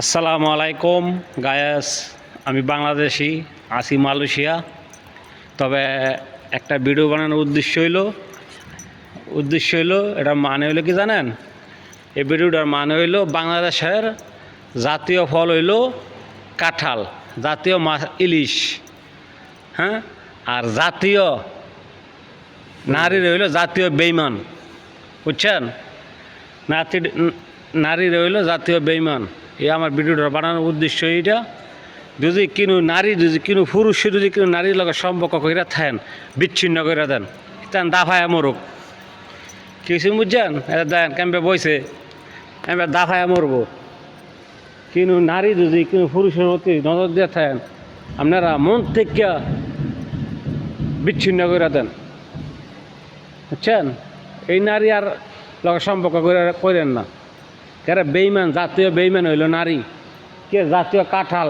আসসালামু আলাইকুম গায়াস। আমি বাংলাদেশি, আছি মালয়েশিয়া। তবে একটা ভিডিও বানানোর উদ্দেশ্য হইলো এটার মানে হইলো কি জানেন? এই ভিডিওটার মানে হইলো বাংলাদেশের জাতীয় ফল হইলো কাঁঠাল, জাতীয় মাছ ইলিশ, হ্যাঁ, আর জাতীয় নারীর হইলো জাতীয় বেইমান, বুঝছেন? নারীর হইলো জাতীয় বেইমান। এই আমার ভিডিওটা বানানোর উদ্দেশ্য এইটা। যদি কোনো পুরুষে যদি কোনো নারীর লগে সম্পর্ক করে থাকেন, বিচ্ছিন্ন করে দেন, তেন দাফায় মরুক। কিছু বুঝছেন? এটা দেন কেমবে বইছে, এবার দাফায় মরবো। কিন্তু নারী যদি কোনো পুরুষের প্রতি নজর দিয়ে থাকেন, আপনারা মন থেকে বিচ্ছিন্ন করে দেন, বুঝছেন? এই নারী আর লগে সম্পর্ক করেন না। কেন বেইমান, জাতীয় বেইমান হইল নারী, কে জাতীয় কাঁঠাল।